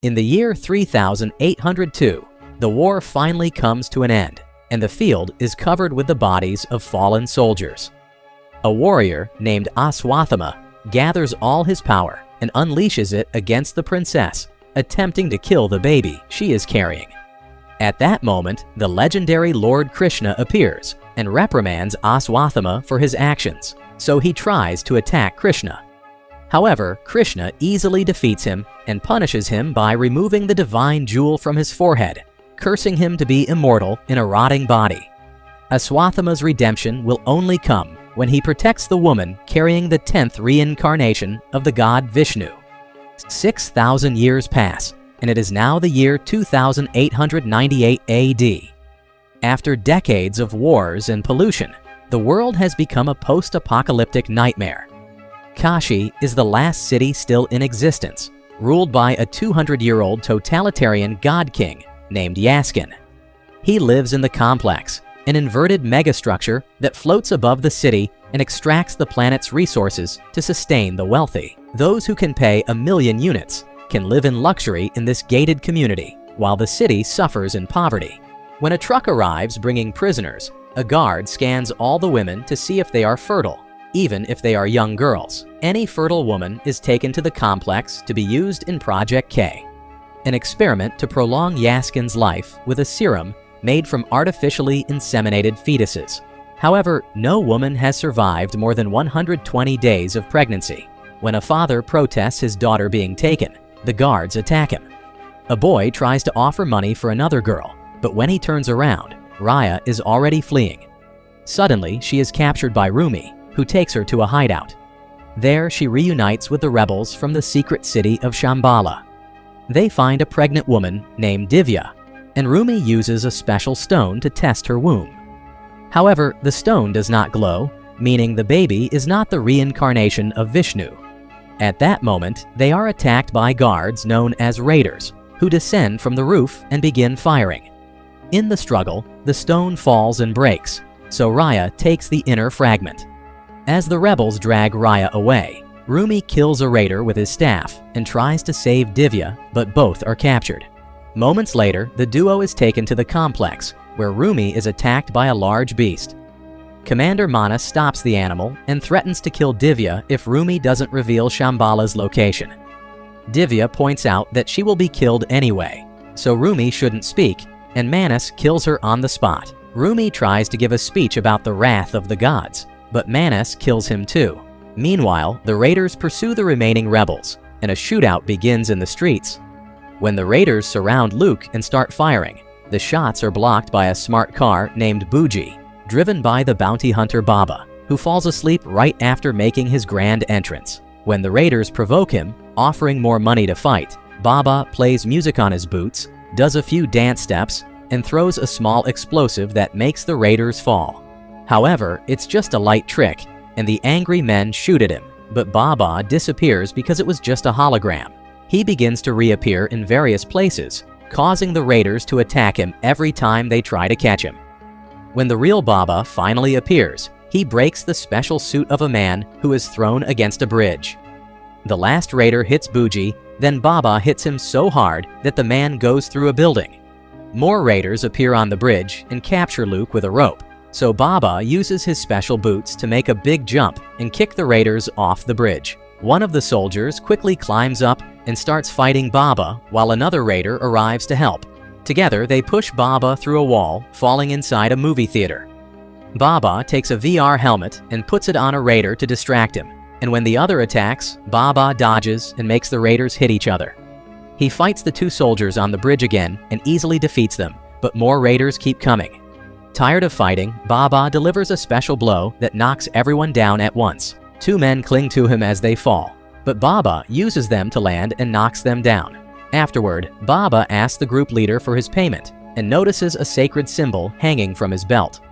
In the year 3802, the war finally comes to an end, and the field is covered with the bodies of fallen soldiers. A warrior named Aswathama gathers all his power and unleashes it against the princess, attempting to kill the baby she is carrying. At that moment, the legendary Lord Krishna appears and reprimands Aswathama for his actions, so he tries to attack Krishna. However, Krishna easily defeats him and punishes him by removing the divine jewel from his forehead, cursing him to be immortal in a rotting body. Aswathama's redemption will only come when he protects the woman carrying the 10th reincarnation of the god Vishnu. 6,000 years pass, and it is now the year 2898 AD. After decades of wars and pollution, the world has become a post-apocalyptic nightmare. Kashi is the last city still in existence, ruled by a 200-year-old totalitarian god king named Yaskin. He lives in the complex, an inverted megastructure that floats above the city and extracts the planet's resources to sustain the wealthy. Those who can pay 1,000,000 units can live in luxury in this gated community, while the city suffers in poverty. When a truck arrives bringing prisoners, a guard scans all the women to see if they are fertile, even if they are young girls. Any fertile woman is taken to the complex to be used in Project K, an experiment to prolong Yaskin's life with a serum made from artificially inseminated fetuses. However, no woman has survived more than 120 days of pregnancy. When a father protests his daughter being taken, the guards attack him. A boy tries to offer money for another girl, but when he turns around, Raya is already fleeing. Suddenly, she is captured by Rumi, who takes her to a hideout. There, she reunites with the rebels from the secret city of Shambhala. They find a pregnant woman named Divya, and Rumi uses a special stone to test her womb. However, the stone does not glow, meaning the baby is not the reincarnation of Vishnu. At that moment, they are attacked by guards known as raiders, who descend from the roof and begin firing. In the struggle, the stone falls and breaks, so Raya takes the inner fragment. As the rebels drag Raya away, Rumi kills a raider with his staff and tries to save Divya, but both are captured. Moments later, the duo is taken to the complex, where Rumi is attacked by a large beast. Commander Manas stops the animal and threatens to kill Divya if Rumi doesn't reveal Shambhala's location. Divya points out that she will be killed anyway, so Rumi shouldn't speak, and Manas kills her on the spot. Rumi tries to give a speech about the wrath of the gods, but Manas kills him too. Meanwhile, the raiders pursue the remaining rebels, and a shootout begins in the streets. When the raiders surround Luke and start firing, the shots are blocked by a smart car named Bougie, driven by the bounty hunter Baba, who falls asleep right after making his grand entrance. When the raiders provoke him, offering more money to fight, Baba plays music on his boots, does a few dance steps, and throws a small explosive that makes the raiders fall. However, it's just a light trick, and the angry men shoot at him, but Baba disappears because it was just a hologram. He begins to reappear in various places, causing the raiders to attack him every time they try to catch him. When the real Baba finally appears, he breaks the special suit of a man who is thrown against a bridge. The last raider hits Bougie, then Baba hits him so hard that the man goes through a building. More raiders appear on the bridge and capture Luke with a rope, so Baba uses his special boots to make a big jump and kick the raiders off the bridge. One of the soldiers quickly climbs up and starts fighting Baba while another raider arrives to help. Together, they push Baba through a wall, falling inside a movie theater. Baba takes a VR helmet and puts it on a raider to distract him, and when the other attacks, Baba dodges and makes the raiders hit each other. He fights the two soldiers on the bridge again and easily defeats them, but more raiders keep coming. Tired of fighting, Baba delivers a special blow that knocks everyone down at once. Two men cling to him as they fall, but Baba uses them to land and knocks them down. Afterward, Baba asks the group leader for his payment and notices a sacred symbol hanging from his belt.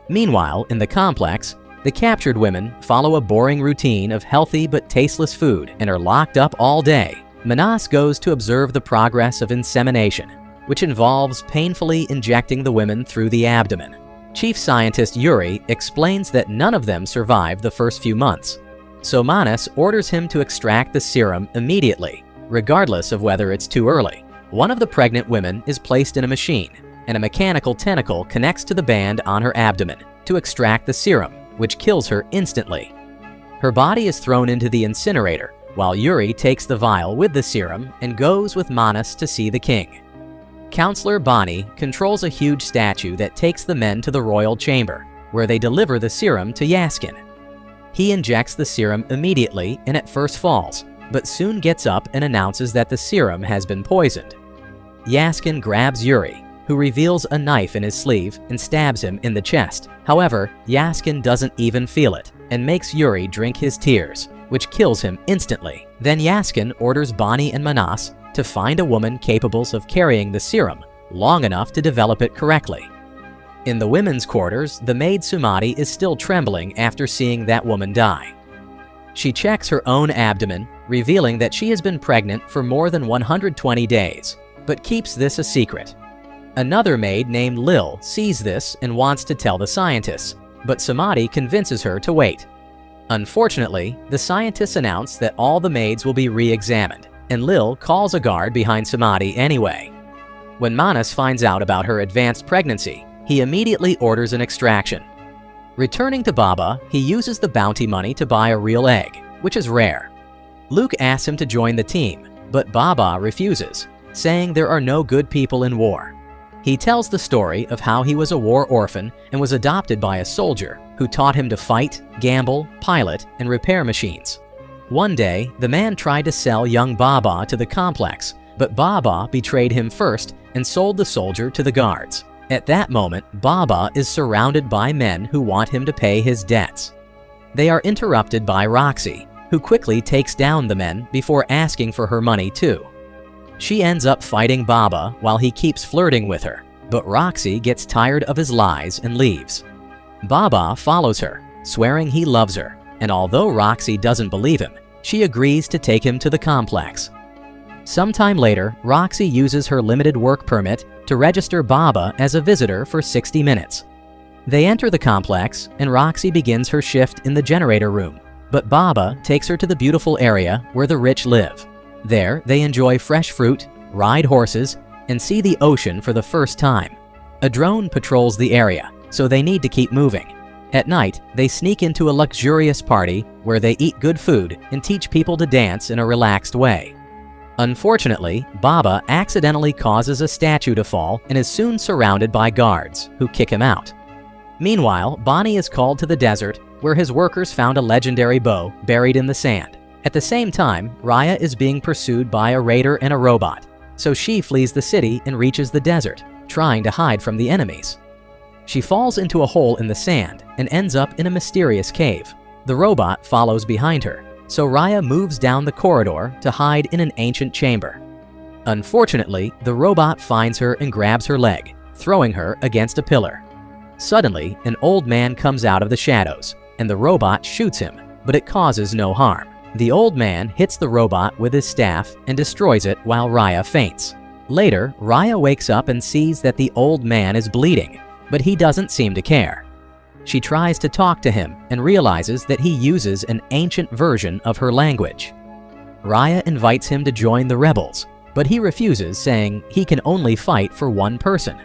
Meanwhile, in the complex, the captured women follow a boring routine of healthy but tasteless food and are locked up all day. Manas goes to observe the progress of insemination, which involves painfully injecting the women through the abdomen. Chief Scientist Yuri explains that none of them survive the first few months, so Manas orders him to extract the serum immediately, regardless of whether it's too early. One of the pregnant women is placed in a machine, and a mechanical tentacle connects to the band on her abdomen to extract the serum, which kills her instantly. Her body is thrown into the incinerator, while Yuri takes the vial with the serum and goes with Manas to see the king. Counselor Bonnie controls a huge statue that takes the men to the royal chamber, where they deliver the serum to Yaskin. He injects the serum immediately and at first falls, but soon gets up and announces that the serum has been poisoned. Yaskin grabs Yuri, who reveals a knife in his sleeve and stabs him in the chest. However, Yaskin doesn't even feel it and makes Yuri drink his tears, which kills him instantly. Then Yaskin orders Bonnie and Manas to find a woman capable of carrying the serum long enough to develop it correctly. In the women's quarters, the maid Sumati is still trembling after seeing that woman die. She checks her own abdomen, revealing that she has been pregnant for more than 120 days, but keeps this a secret. Another maid named Lil sees this and wants to tell the scientists, but Sumati convinces her to wait. Unfortunately, the scientists announce that all the maids will be re-examined, and Lil calls a guard behind Sumati anyway. When Manas finds out about her advanced pregnancy, he immediately orders an extraction. Returning to Baba, he uses the bounty money to buy a real egg, which is rare. Luke asks him to join the team, but Baba refuses, saying there are no good people in war. He tells the story of how he was a war orphan and was adopted by a soldier who taught him to fight, gamble, pilot, and repair machines. One day, the man tried to sell young Baba to the complex, but Baba betrayed him first and sold the soldier to the guards. At that moment, Baba is surrounded by men who want him to pay his debts. They are interrupted by Roxy, who quickly takes down the men before asking for her money too. She ends up fighting Baba while he keeps flirting with her, but Roxy gets tired of his lies and leaves. Baba follows her, swearing he loves her, and although Roxy doesn't believe him, she agrees to take him to the complex. Sometime later, Roxy uses her limited work permit to register Baba as a visitor for 60 minutes. They enter the complex, and Roxy begins her shift in the generator room, but Baba takes her to the beautiful area where the rich live. There, they enjoy fresh fruit, ride horses, and see the ocean for the first time. A drone patrols the area, so they need to keep moving. At night, they sneak into a luxurious party where they eat good food and teach people to dance in a relaxed way. Unfortunately, Baba accidentally causes a statue to fall and is soon surrounded by guards, who kick him out. Meanwhile, Bonnie is called to the desert, where his workers found a legendary bow buried in the sand. At the same time, Raya is being pursued by a raider and a robot, so she flees the city and reaches the desert, trying to hide from the enemies. She falls into a hole in the sand and ends up in a mysterious cave. The robot follows behind her, so Raya moves down the corridor to hide in an ancient chamber. Unfortunately, the robot finds her and grabs her leg, throwing her against a pillar. Suddenly, an old man comes out of the shadows, and the robot shoots him, but it causes no harm. The old man hits the robot with his staff and destroys it while Raya faints. Later, Raya wakes up and sees that the old man is bleeding, but he doesn't seem to care. She tries to talk to him and realizes that he uses an ancient version of her language. Raya invites him to join the rebels, but he refuses, saying he can only fight for one person.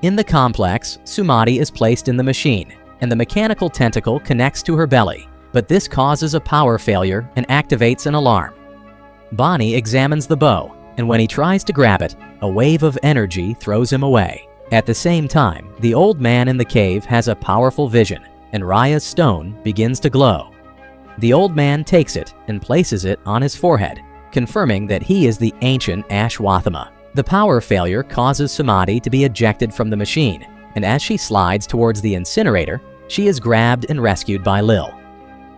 In the complex, Sumati is placed in the machine, and the mechanical tentacle connects to her belly, but this causes a power failure and activates an alarm. Bonnie examines the bow, and when he tries to grab it, a wave of energy throws him away. At the same time, the old man in the cave has a powerful vision, and Raya's stone begins to glow. The old man takes it and places it on his forehead, confirming that he is the ancient Ashwathama. The power failure causes Sumati to be ejected from the machine, and as she slides towards the incinerator, she is grabbed and rescued by Lil.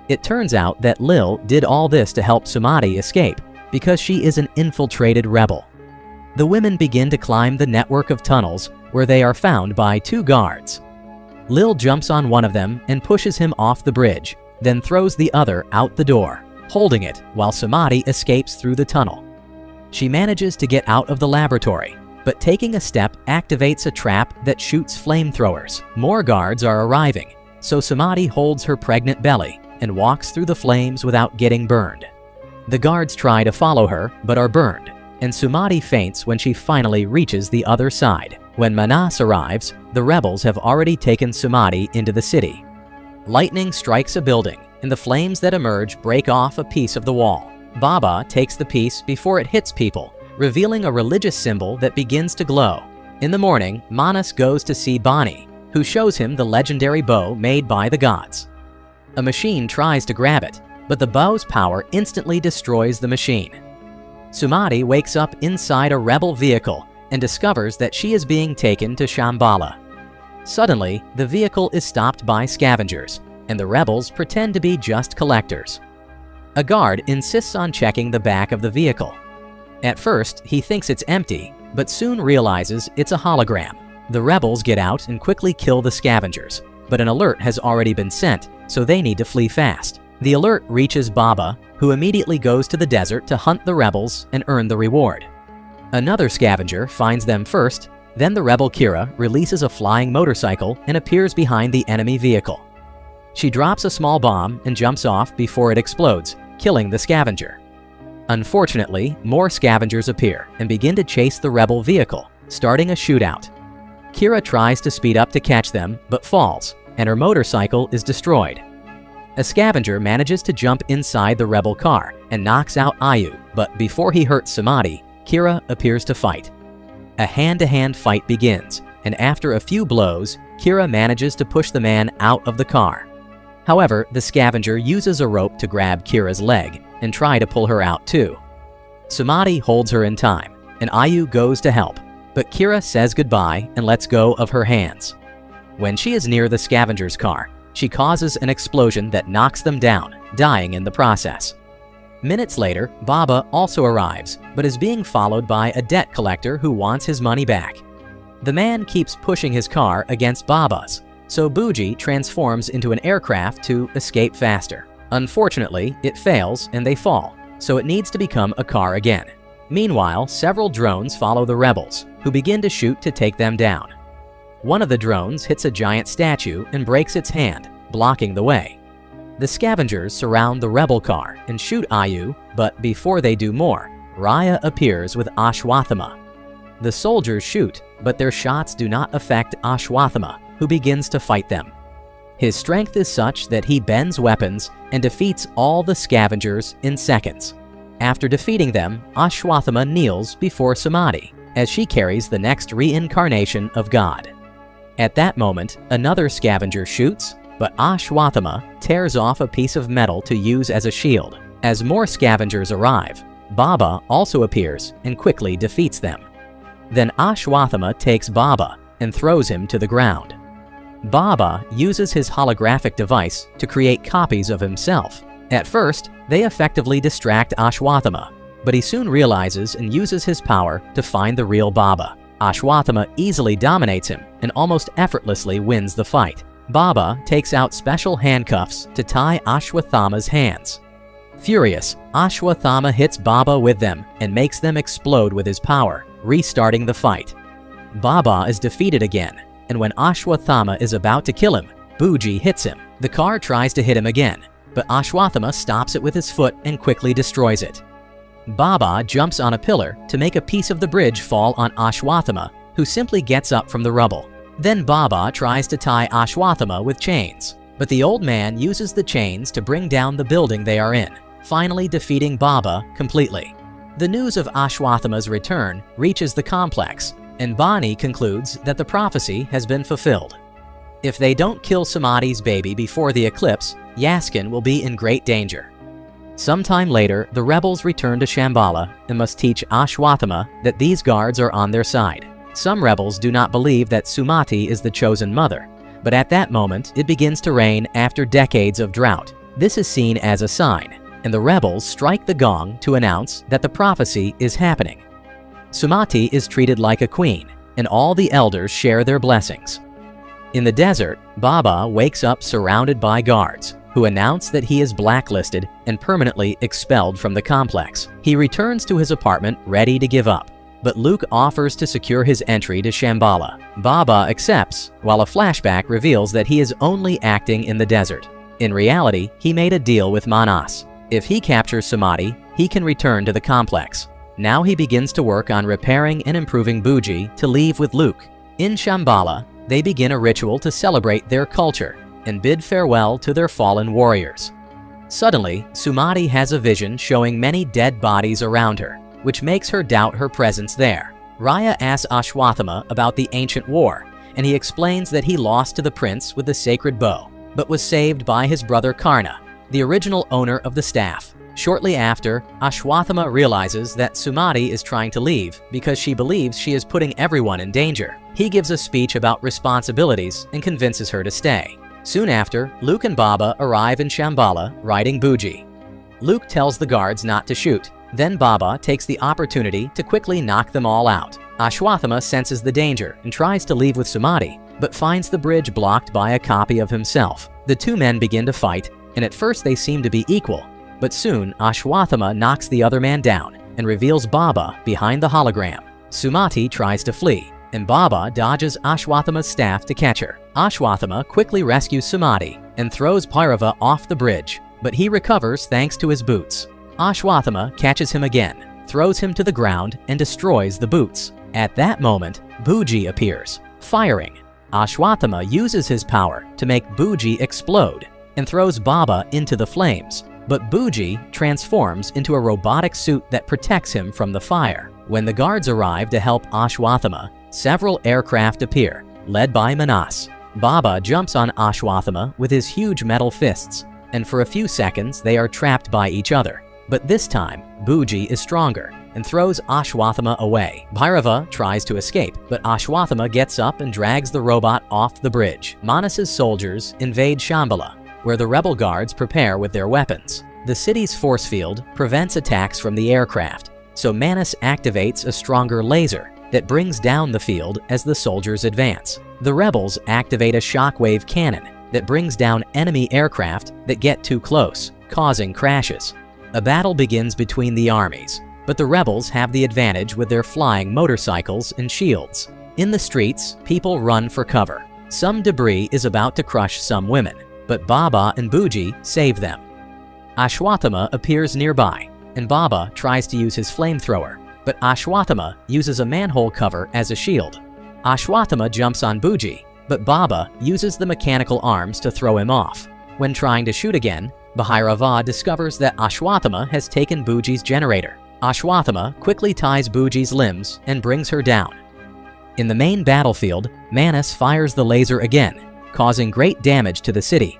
It turns out that Lil did all this to help Sumati escape because she is an infiltrated rebel. The women begin to climb the network of tunnels where they are found by two guards. Lil jumps on one of them and pushes him off the bridge, then throws the other out the door, holding it while Sumati escapes through the tunnel. She manages to get out of the laboratory, but taking a step activates a trap that shoots flamethrowers. More guards are arriving, so Sumati holds her pregnant belly and walks through the flames without getting burned. The guards try to follow her, but are burned, and Sumati faints when she finally reaches the other side. When Manas arrives, the rebels have already taken Sumati into the city. Lightning strikes a building, and the flames that emerge break off a piece of the wall. Baba takes the piece before it hits people, revealing a religious symbol that begins to glow. In the morning, Manas goes to see Bani, who shows him the legendary bow made by the gods. A machine tries to grab it, but the bow's power instantly destroys the machine. Sumati wakes up inside a rebel vehicle and discovers that she is being taken to Shambhala. Suddenly, the vehicle is stopped by scavengers, and the rebels pretend to be just collectors. A guard insists on checking the back of the vehicle. At first, he thinks it's empty, but soon realizes it's a hologram. The rebels get out and quickly kill the scavengers, but an alert has already been sent, so they need to flee fast. The alert reaches Baba, who immediately goes to the desert to hunt the rebels and earn the reward. Another scavenger finds them first, then the rebel Kira releases a flying motorcycle and appears behind the enemy vehicle. She drops a small bomb and jumps off before it explodes, killing the scavenger. Unfortunately, more scavengers appear and begin to chase the rebel vehicle, starting a shootout. Kira tries to speed up to catch them, but falls, and her motorcycle is destroyed. A scavenger manages to jump inside the rebel car and knocks out Ayu, but before he hurts Sumati, Kira appears to fight. A hand-to-hand fight begins, and after a few blows, Kira manages to push the man out of the car. However, the scavenger uses a rope to grab Kira's leg and try to pull her out too. Sumati holds her in time, and Ayu goes to help, but Kira says goodbye and lets go of her hands. When she is near the scavenger's car, she causes an explosion that knocks them down, dying in the process. Minutes later, Baba also arrives, but is being followed by a debt collector who wants his money back. The man keeps pushing his car against Baba's, so Booji transforms into an aircraft to escape faster. Unfortunately, it fails and they fall, so it needs to become a car again. Meanwhile, several drones follow the rebels, who begin to shoot to take them down. One of the drones hits a giant statue and breaks its hand, blocking the way. The scavengers surround the rebel car and shoot Ayu, but before they do more, Raya appears with Ashwathama. The soldiers shoot, but their shots do not affect Ashwathama, who begins to fight them. His strength is such that he bends weapons and defeats all the scavengers in seconds. After defeating them, Ashwathama kneels before Sumati, as she carries the next reincarnation of God. At that moment, another scavenger shoots, but Ashwathama tears off a piece of metal to use as a shield. As more scavengers arrive, Baba also appears and quickly defeats them. Then Ashwathama takes Baba and throws him to the ground. Baba uses his holographic device to create copies of himself. At first, they effectively distract Ashwathama, but he soon realizes and uses his power to find the real Baba. Ashwathama easily dominates him and almost effortlessly wins the fight. Baba takes out special handcuffs to tie Ashwathama's hands. Furious, Ashwathama hits Baba with them and makes them explode with his power, restarting the fight. Baba is defeated again, and when Ashwathama is about to kill him, Booji hits him. The car tries to hit him again, but Ashwathama stops it with his foot and quickly destroys it. Baba jumps on a pillar to make a piece of the bridge fall on Ashwathama, who simply gets up from the rubble. Then Baba tries to tie Ashwathama with chains, but the old man uses the chains to bring down the building they are in, finally defeating Baba completely. The news of Ashwathama's return reaches the complex, and Bani concludes that the prophecy has been fulfilled. If they don't kill Sumati's baby before the eclipse, Yaskin will be in great danger. Sometime later, the rebels return to Shambhala and must teach Ashwathama that these guards are on their side. Some rebels do not believe that Sumati is the chosen mother, but at that moment, it begins to rain after decades of drought. This is seen as a sign, and the rebels strike the gong to announce that the prophecy is happening. Sumati is treated like a queen, and all the elders share their blessings. In the desert, Baba wakes up surrounded by guards, who announce that he is blacklisted and permanently expelled from the complex. He returns to his apartment ready to give up, but Luke offers to secure his entry to Shambhala. Baba accepts, while a flashback reveals that he is only acting in the desert. In reality, he made a deal with Manas. If he captures Samadhi, he can return to the complex. Now he begins to work on repairing and improving Bhuji to leave with Luke. In Shambhala, they begin a ritual to celebrate their culture and bid farewell to their fallen warriors. Suddenly, Sumadhi has a vision showing many dead bodies around her, which makes her doubt her presence there. Raya asks Ashwathama about the ancient war, and he explains that he lost to the prince with the sacred bow, but was saved by his brother Karna, the original owner of the staff. Shortly after, Ashwathama realizes that Sumadhi is trying to leave because she believes she is putting everyone in danger. He gives a speech about responsibilities and convinces her to stay. Soon after, Luke and Baba arrive in Shambhala riding Bhuji. Luke tells the guards not to shoot. Then Baba takes the opportunity to quickly knock them all out. Ashwathama senses the danger and tries to leave with Sumadhi, but finds the bridge blocked by a copy of himself. The two men begin to fight, and at first they seem to be equal, but soon Ashwathama knocks the other man down and reveals Baba behind the hologram. Sumati tries to flee, and Baba dodges Ashwathama's staff to catch her. Ashwathama quickly rescues Sumadhi and throws Bhairava off the bridge, but he recovers thanks to his boots. Ashwathama catches him again, throws him to the ground, and destroys the boots. At that moment, Bhuji appears, firing. Ashwathama uses his power to make Bhuji explode and throws Baba into the flames, but Bhuji transforms into a robotic suit that protects him from the fire. When the guards arrive to help Ashwathama, several aircraft appear, led by Manas. Baba jumps on Ashwathama with his huge metal fists, and for a few seconds they are trapped by each other. But this time, Bhuji is stronger and throws Ashwathama away. Bhairava tries to escape, but Ashwathama gets up and drags the robot off the bridge. Manas's soldiers invade Shambhala, where the rebel guards prepare with their weapons. The city's force field prevents attacks from the aircraft, so Manas activates a stronger laser that brings down the field as the soldiers advance. The rebels activate a shockwave cannon that brings down enemy aircraft that get too close, causing crashes. A battle begins between the armies, but the rebels have the advantage with their flying motorcycles and shields. In the streets, people run for cover. Some debris is about to crush some women, but Baba and Bhuji save them. Ashwathama appears nearby, and Baba tries to use his flamethrower, but Ashwathama uses a manhole cover as a shield. Ashwathama jumps on Bhuji, but Baba uses the mechanical arms to throw him off. When trying to shoot again, Bhairava discovers that Ashwathama has taken Bhuji's generator. Ashwathama quickly ties Bhuji's limbs and brings her down. In the main battlefield, Manas fires the laser again, causing great damage to the city.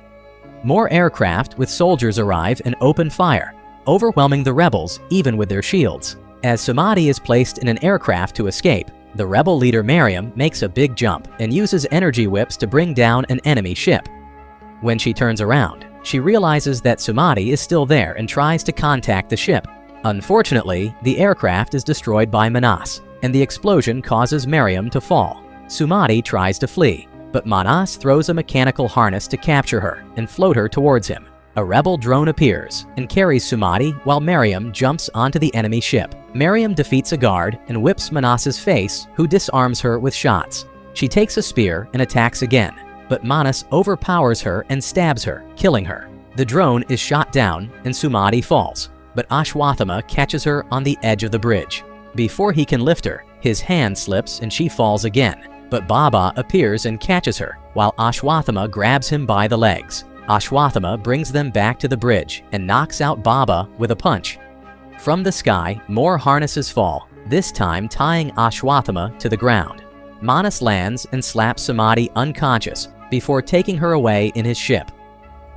More aircraft with soldiers arrive and open fire, overwhelming the rebels even with their shields. As Sumadhi is placed in an aircraft to escape, the rebel leader Mariam makes a big jump and uses energy whips to bring down an enemy ship. When she turns around, she realizes that Sumadhi is still there and tries to contact the ship. Unfortunately, the aircraft is destroyed by Manas, and the explosion causes Mariam to fall. Sumadhi tries to flee, but Manas throws a mechanical harness to capture her and float her towards him. A rebel drone appears and carries Sumadhi while Mariam jumps onto the enemy ship. Mariam defeats a guard and whips Manas's face, who disarms her with shots. She takes a spear and attacks again, but Manas overpowers her and stabs her, killing her. The drone is shot down and Sumadhi falls, but Ashwathama catches her on the edge of the bridge. Before he can lift her, his hand slips and she falls again, but Baba appears and catches her, while Ashwathama grabs him by the legs. Ashwathama brings them back to the bridge and knocks out Baba with a punch. From the sky, more harnesses fall, this time tying Ashwathama to the ground. Manas lands and slaps Sumadhi unconscious before taking her away in his ship.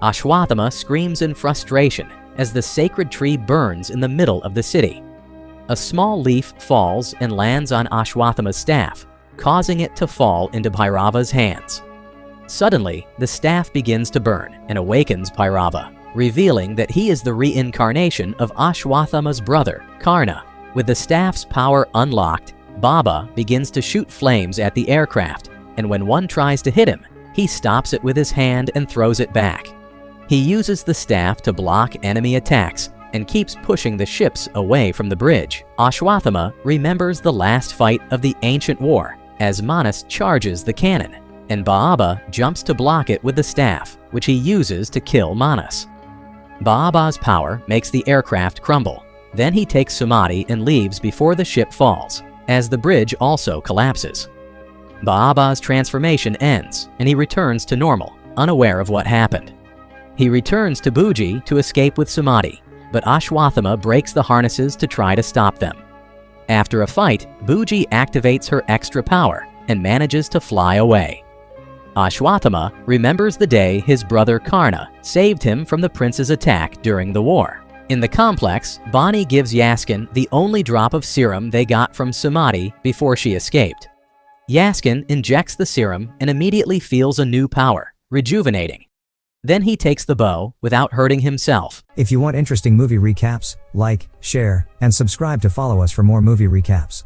Ashwathama screams in frustration as the sacred tree burns in the middle of the city. A small leaf falls and lands on Ashwathama's staff, causing it to fall into Bhairava's hands. Suddenly, the staff begins to burn and awakens Bhairava, revealing that he is the reincarnation of Ashwathama's brother, Karna. With the staff's power unlocked, Baba begins to shoot flames at the aircraft, and when one tries to hit him, he stops it with his hand and throws it back. He uses the staff to block enemy attacks and keeps pushing the ships away from the bridge. Ashwathama remembers the last fight of the ancient war as Manas charges the cannon, and Baba jumps to block it with the staff, which he uses to kill Manas. Baaba's power makes the aircraft crumble. Then he takes Sumati and leaves before the ship falls, as the bridge also collapses. Baaba's transformation ends, and he returns to normal, unaware of what happened. He returns to Bhuji to escape with Sumati, but Ashwathama breaks the harnesses to try to stop them. After a fight, Bhuji activates her extra power and manages to fly away. Ashwathama remembers the day his brother Karna saved him from the prince's attack during the war. In the complex, Bonnie gives Yaskin the only drop of serum they got from Sumati before she escaped. Yaskin injects the serum and immediately feels a new power, rejuvenating. Then he takes the bow without hurting himself. If you want interesting movie recaps, like, share, and subscribe to follow us for more movie recaps.